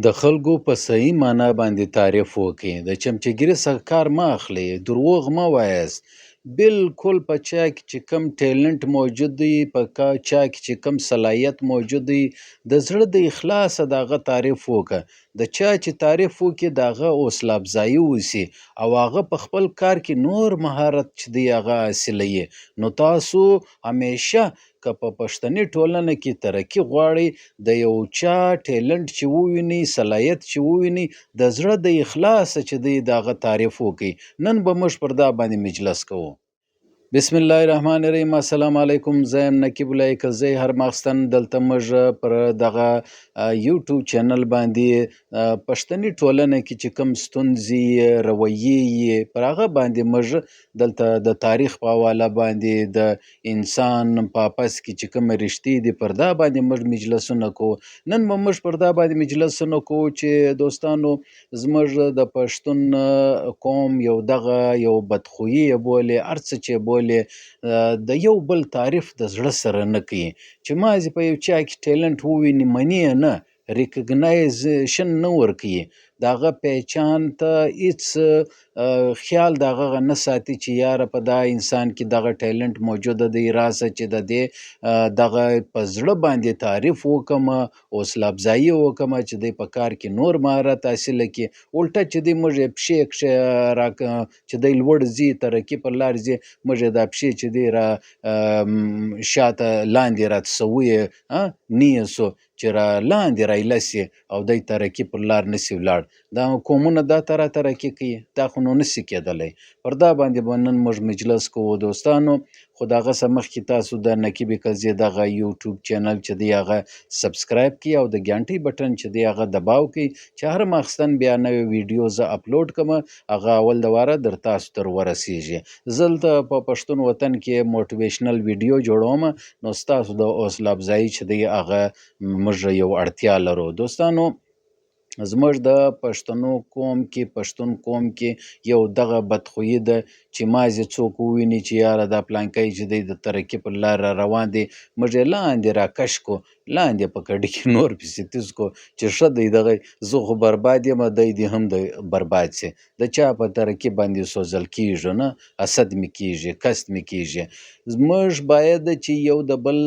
د خلکو په صحیح معنا باندې تعریف وکړئ. د چمچه‌ګیري څخه کار مه اخلئ، دروغ مه وایاست. بالکل په چا کې چې کوم ټیلنټ موجود دی، په چا کې چې کوم صلاحیت موجود دی، د زړه د اخلاصه د هغه تعریف وکړه. د چا چې تعریف وکړي د هغه حوصله افزایي وسي او هغه په خپل کار کې نور مهارت چې دی هغه حاصلوي. نو تاسو همیشه که په پښتني ټولنه کې ترقي غواړئ، د یو چا ټیلنټ چې ووینئ، صلاحیت چې ووینئ، د زړه د اخلاصه چې دی د هغه تعریف وکړئ. نن به موږ پر دا باندې مجلس کوو. بسم الله الرحمن الرحیم. السلام علیکم. زه یم نقیب الله کرزی. هر ماخستن دلته موږ پر دغه یوټیوب چینل باندې پښتني ټولنه کې چې کوم ستونزې رویې پر هغه باندې موږ دلته د تاریخ په حواله باندې د انسان په آپس کې چې کوم رشتې دي پر دا باندې موږ مجلسونه کوو. نن به موږ پر دا باندې مجلسونه کوو چې دوستانو زموږ د پښتون قوم یو دغه یو بدخویي یې بولې، هر څه چې یې بولې، د یو بل تعریف د زړه سره نه کوي. چې مازې په یو چا کې ټیلنټ وویني مني یې نه، ریکګنایزیشن نه ورکوي، د هغه پیچان ته هیڅ خیال د هغه نه ساتي چې یاره په دا انسان کې دغه ټیلنټ موجوده دی، راسه چې د دې دغه په زړه باندې تعریف وکړمه، حوصله افزایي وکړمه چې دی په کار کې نور مهارت حاصله کړي. الټه چې دی موږ یې پښې چې دی لوړ ځي، ترقي پر لار ځي، موږ یې دا پښې چې دی را شاته لاندې راڅوو یې، نه یې سو چې را لاندې رایله سي او دی ترقي پر لار نسي ولاړ. دا قومونه دا ترقي کوي؟ دا خو نو نسي کېدلی. پر دا باندې به نن موږ مجلس کوو دوستانو. خو د هغه څه مخکې تاسو د نقیب کرزي دغه یوټیوب چینل چې دی هغه سبسکرایب کړئ او د ګنټۍ بټن چې دی هغه دباو کړئ چې هر ماخستن بیا نوې ویډیو زه اپلوډ کړمه هغه اول د واره در تاسو ته ورسیږي. زه دلته په پښتون وطن کې موټیویشنل ویډیو جوړوم، نو ستاسو د حوصله افزایي چې دی هغه موږ یو اړتیا لرو. دوستانو زموږ د پښتنو قوم کې، پښتون قوم کې یو دغه بدخویي ده چې مازې څوک وویني چې یاره دا پلانکی چې دی د ترقي پر لار را روان دی، موږ یې لاندې راکش کو، لاندې په کډه کې نور پسې تیز کو چې ښه دی دغه زه خو برباد یم، دی دې هم د برباد سي. د چا په ترقي باندې سوځل کیږو نه، حسد مې کیږي، کست مې کیږي. موږ باید چې یو د بل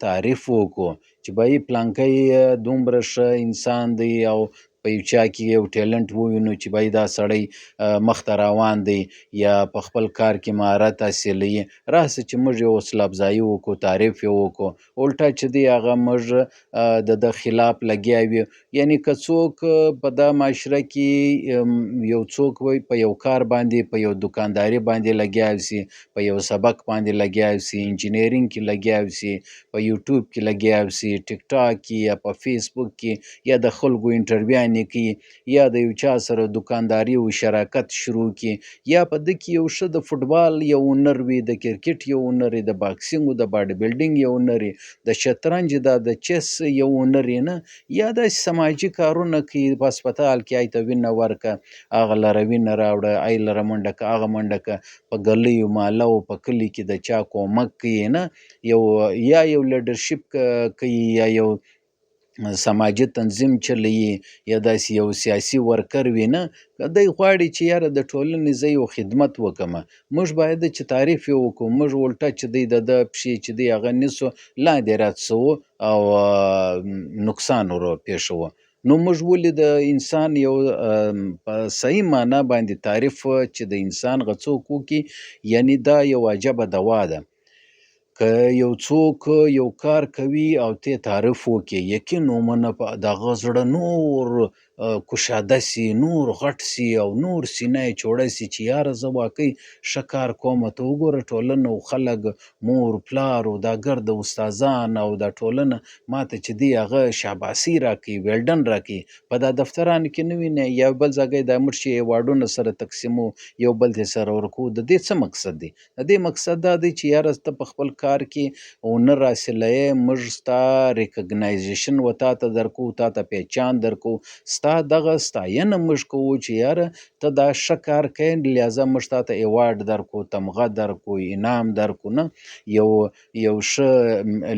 تعریف وکړو چې بایی پلانکی دومره ښه انسان دی او په یو چا کې یو ټیلنټ ووینو چې بایی دا سړی مخته روان دی یا په خپل کار کې مهارت حاصلوي، راسه چې موږ یې حوصله افزایي وکړو، تعریف یې وکړو. الټه چې دی هغه موږ د ده خلاف لګیا وي. یعنې که څوک په دا معاشره کې یو څوک وی په یو کار باندې، په یو دکانداري باندې لګیا سي، په یو سبق باندې لګیا سي، انجینرینګ کې لګیا سي، په یوټیوب کې لګیا سي، ټیک ټاک کې یا په فیسبوک کې یا د خلکو انټرویوانې کوي یا د یو چا سره دکانداري او شراکت شروع کړي، یا په ده کې یو ښه د فوټبال یو هنر وي، د کرکټ یو هنر وي، د باکسینګ او د باډي بلډینګ یو هنر وي، د شطرنج د چیس یو هنر وي نه، یا داسې سماجي کارونه کوي، په هسپتال کې ای ته وینه ورکړه، هغه لره وینه راوړه، ای لره منډه که، هغه منډه که، په ګلیو محلو په کلي کې د چا کومک کوي نه، یا یو لیډرشپ کوي یا یو سماجي تنظیم چلوي یا داسې یو سیاسي ورکر وي نه، دی غواړي چې یاره د ټولنې زه یو خدمت وکړمه، موږ باید چې تعریف یې وکړو. موږ الټه چې دی د ده پښې چې دی هغه نیسو، لاندې راڅوو او نقصان ور پېښوو. نو موږ ولې د انسان یو په صحیح معنا باندې تعریف چې د انسان هغه څوک وکړي، یعنې دا یو عجبه دوا ده. که یو څوک یو کار کوي او ته تعریف وکړي، یقین ومنه د هغه زړه نور کشاده سي، نور غټ سي او نور سینه یې چوړه سي چې یاره زه واقعي ښه کار کوم. ته وګوره ټولنه او خلک، مور پلار او دا ګرده استادان او دا ټولنه ماته چې دی هغه شاباسي راکوي، ویلډن راکوي. په دا دفترانو کې نه وینې یا بل ځای دا موږ چې ایوارډونه سره تقسیمو، یو بل ته سره ورکوو، د دې څه مقصد دی؟ د دې مقصد دا دی چې یاره ته په خپل کار کې هنر حاصلوې، موږ ستا ریکګنایزیشن و تا ته درکوو، تا ته پیچان درکوو، ستا ستا دغه ستاینه موږ کوو چې یاره ته دا ښه کار کوې، لهذا موږ تا ته ایوارډ درکړو، تمغه درکړو، انعام درکړو، نه یو ښه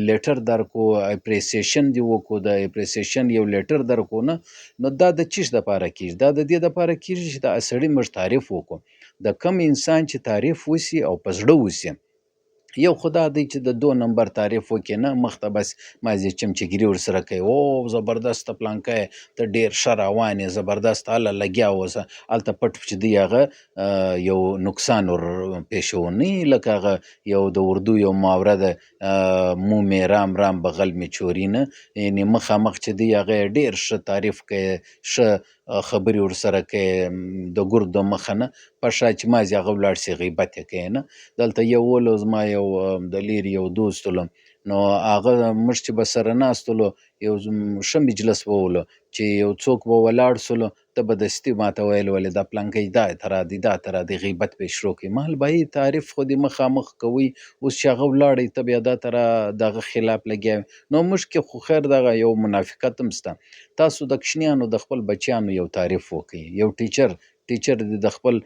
لیټر درکړو، اپریسیشن دې وکړو، د اپریسیشن یو لیټر درکړو، نه نو دا د چیش دپاره کیږي؟ دا د دې دپاره کیږي چې دا سړي موږ تعریف وکړو. د کم انسان چې تعریف وسي او په زړه وسي، یو خو دا دی چې د 2 نمبر تعریف وکړي، نه مخ ته بس مازې چمچهګیري ورسره کوي، او زبردسته پلانکی ته ډېر ښه روان یې، زبردست هله لګیا اوسه، هلته پټ چې دی هغه یو نقصان ور پېښونی، لکه هغه یو د اردو یو محاوره ده، مو مې رام رام بغل مې چوری نه، یعنې مخامخ چې دی هغه یې ډېر ښه تعریف کوي، ښه خبرې ورسره کوي، د ګردو د مخه نه، په شا چې مازې هغه ولاړ سي غیبت یې کوي. نه دلته یو ولو زما یو د لرې یو دوست ولو، نو هغه موږ چې به سره ناست ولو، یو ښه مجلس به ولو چې یو څوک به ولاړ سولو، ته به دستي ماته ویل ولې دا پلانکی دا ته رادی، دا ته رادی، غیبت به یې شروع کړي. ما ویل بهي تعریف خو دې مخامخ کوئ، اوس چې هغه ولاړی ته بیا دا ته دغه خلاف لګیا وې. نو موږ کې خو خیر دغه یو منافقت هم شته. تاسو د کوچنیانو د خپل بچیانو یو تعریف وکړئ، یو ټیچر دې د خپل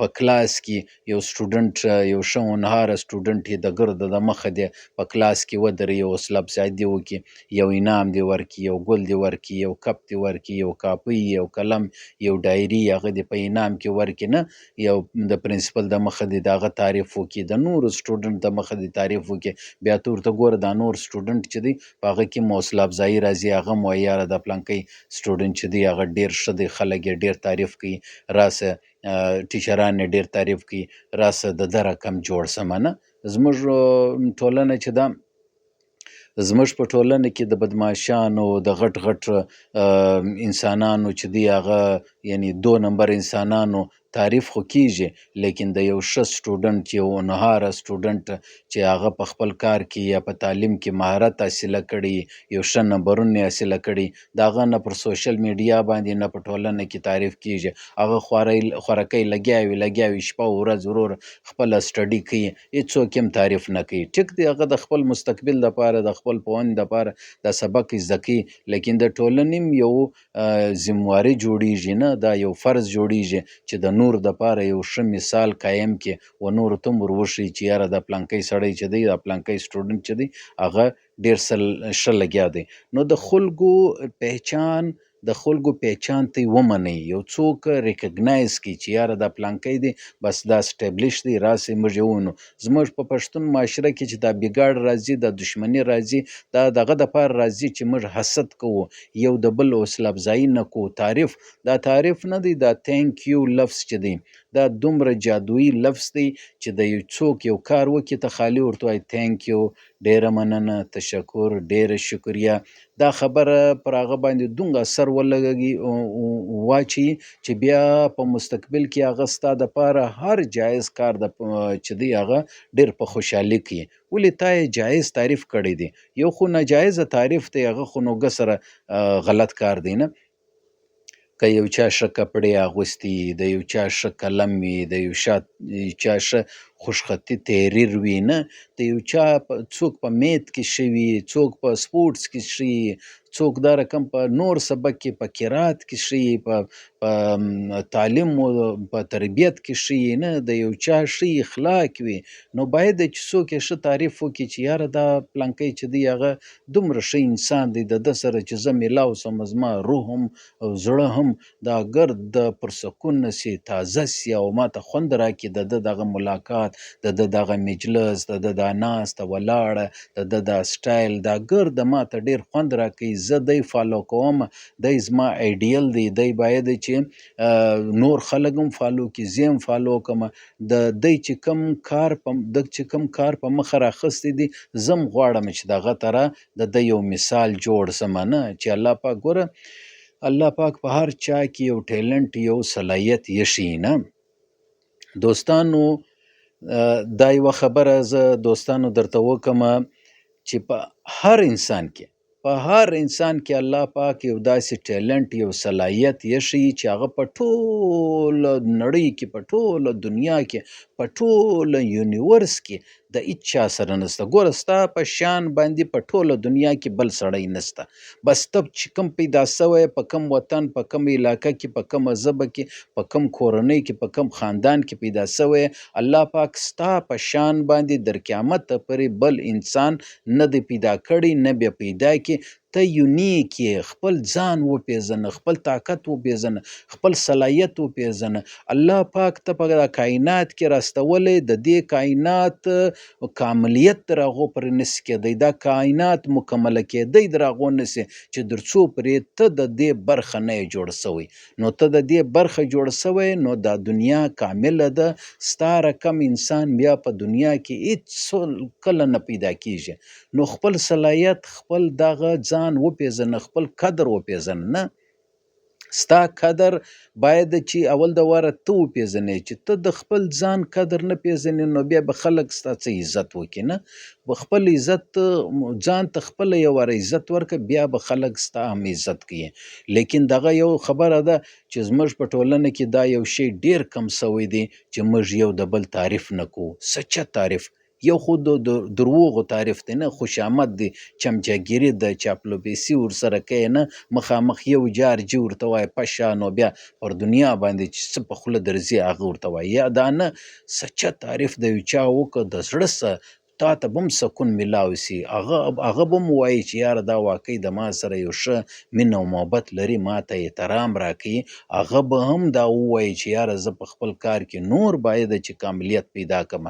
په کلاس کې یو سټوډنټ، یو ښه هونهاره سټوډنټ یې د ګرده د مخه دې په کلاس کې ودرې، یو حوصله افزایي دې وکړي، یو انعام دې ورکړي، یو ګل دې ورکړي، یو کپ دې ورکړي، یو کاپۍ، یو قلم، یو ډایري هغه دې په انعام کې ورکړي، نه یو د پرنسپل د مخه دې د هغه تعریف وکړي، د نورو سټوډنټ د مخه دې تعریف وکړي، بیا ته ورته ګوره دا نور سټوډنټ چې دی په هغه کې هم حوصله افزایي راځي، هغه هم وایي یاره دا پلانکی سټوډنټ چې دی هغه ډېر ښه دی، خلک یې ډېر تعریف کوي، راسه ټیچران یې ډېر تعریف کوي، راسه د ده رقم جوړ سمه. نه زموږ ټولنه چې ده، زموږ په ټولنه کې د بدماشانو، د غټ انسانانو چې دی هغه یعنې 2 نمبر انسانانو تعریف خو کیږي، لیکن د یو ښه سټوډنټ، یو هونهاره سټوډنټ چې هغه په خپل کار کې یا په تعلیم کې مهارت حاصله کړي، یو ښه نمبرونه یې حاصله کړي، د هغه نه پر سوشل میډیا باندې نه په ټولنه کې تعریف کیږي. هغه خوارکۍ لګیا وي شپه او ورځ وروره خپله سټډي کوي، هېڅوک یې هم تعریف نه کوي. ټیک دی هغه د خپل مستقبل دپاره، د خپل پوهنې دپاره دا سبق زده کوي، لیکن د ټولنې هم یو ذمواري جوړیږي، نه دا یو فرض جوړیږي چې د نورو دپاره یو ښه مثال قایم کړي، و نورو ته هم ور وښیي چې یاره دا پلانکی سړی چې دی، دا پلانکی سټوډنټ چې دی هغه ډېر ښه لګیا دی. نو د خلکو پهچان ته یې ومنئ، یو څوک ریکګنایز کړي چې یاره دا پلانکی دی، بس دا سټیبلیش دی، راسئ موږ یې ووینو. زموږ په پښتون معاشره کې چې دا بګاړ راځي، دا دښمني راځي، دا دغه دپاره راځي چې موږ حسد کوو، یو د بل حوصله افزایي نه کوو. دا تعریف نه دی، دا تhank you لفظ چې دی دا دومره جادویي لفظ دی چې د یو څوک یو کار وکړي، ته خالي ورته وایي thank you، ډېره مننه، تشکر، ډېره شکریه. دا خبره پر هغه باندې دومره اثر واچوي چې بیا په مستقبل کې هغه ستا دپاره هر جایز کار چې دی هغه ډېر په خوشحالي کوي. ولې تا یې جایز تعریف کړی دی، یو خو ناجایزه تعریف دی، هغه خو نو سره غلط کار دی. نه که یو چا ښه کپړې اغوستي، د یو چا ښه قلم وي، د یو چا ښه خوشخطي تحریر وي، نه د یو چا څوک په میت کې ښه وي، څوک په سپورټس کې ښه وي، څوک دا رقم په نور سبق کې، په قرات کې ښه وي، په تعلیم و په تربیت کې ښه وي، نه د یو چا ښه اخلاق وي، نو باید چې څوک یې ښه تعریف وکړي چې یاره دا پلانکی چې دی هغه دومره ښه انسان دی، د ده سره چې زه میلاو شم، زما روح هم او زړه هم دا ګرد پرسکون سي، تازه سي، او ماته خوند راکړي د ده دغه ملاقات، د ده دغه مجلس، د ده دا ناسته ولاړه، د ده دا سټایل، دا ګرده ماته ډېر خوند راکوي. زه دی فالو کوم، دی زما ایډیل دی، دی باید چې نور خلک هم فالو کړي، زه هم فالو کړم. دی چې کوم کار په مخه راخستی دی، زه هم غواړم چې دغه طرح د ده یو مثال جوړ سم، نه چې الله پاک ګوره، الله پاک په هر چا کې یو ټیلنټ، یو صلاحیت ایښی. نه دوستانو، دا یوه خبره زه دوستانو درته وکړم چې په هر انسان کې الله پاک یو داسې ټیلنټ، یو صلاحیت ایښی چې هغه په ټوله نړۍ کې، په ټوله دنیا کې، په ټوله یونیورس کې د هیڅ چا سره نسته. ګوره ستا په شان باندې په ټوله دنیا کې بل سړی نسته. بس ته چې کوم پیدا سوی په کوم وطن، په کوم علاقه کې، په کومه ژبه کې، په کوم کورنۍ کې، په کوم خاندان کې پیدا سوی، الله پاک ستا په شان باندې در قیامته پورې بل انسان نه دی پیدا کړی، نه به پیدا کړي. ته یونیک یې. خپل ځان وپېژنه، خپل طاقت وپېژنه، خپل صلاحیت وپېژنه. الله پاک ته په کائنات کې راستولی، د دې کائنات کاملیت تر هغو پورې نسي کېدی، دا کائنات مکمله کېدی تر هغو نسي چې تر څو پورې ته د دې برخه نه یې جوړ سوی. نو ته د دې برخه جوړ سوی، نو دا دنیا کامله ده. ستا رقم انسان بیا په دنیا کې هیڅ کله نه پیدا کېږي. نو خپل صلاحیت، خپل دغه ځان وپېژنه، خپل قدر وپېژنه. نه، ستا قدر باید چې اول د واره ته وپېژنې. چې ته د خپل ځان قدر نه پېژنې، نو بیا به خلک ستا څه عزت وکړي؟ نه، په خپل عزت ځان ته خپله یو واره عزت ورکړه، بیا به خلک ستا هم عزت کوي. لیکن دغه یو خبره ده چې زموږ په ټولنه کې دا یو شی ډیر کم سوی دی چې موږ یو د بل تعریف نه کوو. سچه تعریف، یو خو د دروغو تعریف دی، نه خوشامد دی، چمچاګیري ده، چاپلوپیسي ورسره کوي. نه مخامخ یو جارجي ورته وایي پشه، نو بیا پر دنیا باندې چې څه په خوله درځي هغه ورته وایي. یا دا نه سچه تعریف د یو چا وکړه د زړه څه، تا ته به هم سکون میلاو سي. هغه به هم وایي چې یاره دا واقعي د ما سره یو ښه مینه او محبت لري، ما ته احترام راکوي. هغه به هم دا ووایي چې یاره زه په خپل کار کې نور باید چې کاملیت پیدا کړم.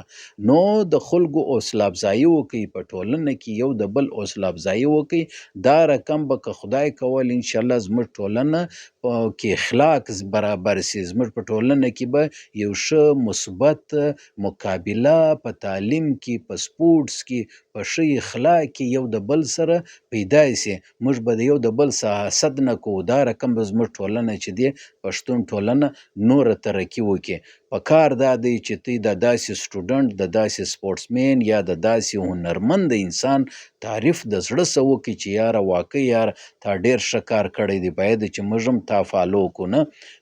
نو د خلکو حوصله افزایي وکړئ، په ټولنه کې یو د بل حوصله افزایي وکړئ. دا رقم به که خدای کول انشاءالله زموږ ټولنه کې اخلاق برابر سي. زموږ په ټولنه کې به یو ښه مثبت مقابله په تعلیم کې، په سپورټس کې، په ښه اخلاق کې یو د بل سره پیدا سي. موږ به د یو د بل څخه حسد نه کوو. دا رقم به زموږ ټولنه چې دی، پښتون ټولنه نوره ترقي وکړي. په کار دا دی چې تی د داسې سټوډنټ، د داسې سپورټسمین یا د داسې هنرمند انسان تعریف د زړه څه وکړي چې یاره واقعي یاره تا ډېر ښه کار کړی دی، باید چې موږ هم تا فالو کړو. نه،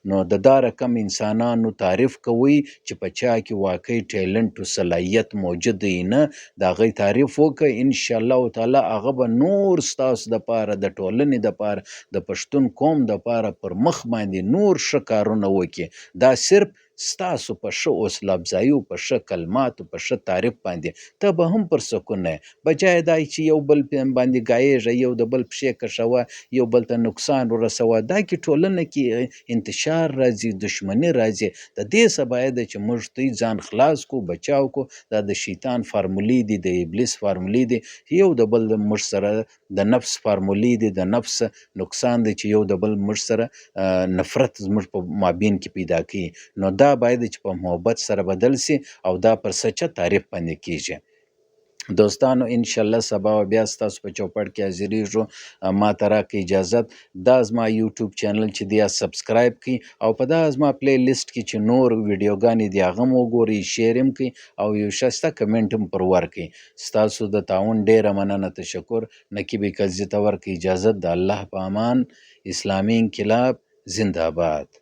نو د دا رقم انسانانو تعریف کوئ چې په چا کې واقعي ټیلنټ او صلاحیت موجود دی. نه، د هغوی تعریف وکړئ، انشاءالله تعالی هغه به نور ستاسو دپاره، د ټولنې دپاره، د پښتون قوم دپاره پر مخ باندې نور ښه کارونه وکړي. دا صرف ستاسو په ښه حوصله افزایي او په ښه کلماتو، په ښه تعریف باندې ته به هم پر سکون نه یې. بجای دا چې یو بل باندې ګایېږه، یو د بل پښې کشوه، یو بل ته نقصان ورسوه، دا کې ټولنه کې انتشار راځي، دشمني راځي. د دې څخه باید چې موږ تی ځان خلاص کو، بچاو کو. دا د شیطان فارمولې دي، د ابلیس فارمولې دي، یو د بل موږ سره د نفس فارمولې دي، د نفس نقصان دی چې یو د بل موږ سره نفرت زموږ په مابین کې پیدا کوي. نو دا باید چې په محبت سره بدل سي او دا پر سچه تعریف باندې کیږي. دوستانو انشاءالله سبا بیا ستاسو په چوپړ کې حاضرېږو. ما ته راکړئ اجازت دا زما یوټیوب چینل چې دی سبسکرایب کړئ او په دا زما پلی لیست کې چې نور ویډیوګانې دي هغه هم وګورئ، شیر هم کړئ او یو ښایسته کمنټ هم پر ورکړئ. ستاسو د تعاون ډیره مننه، تشکر. نقیب قاضي ته ورکړئ اجازت. د الله په امان. اسلامي انقلاب زنده باد.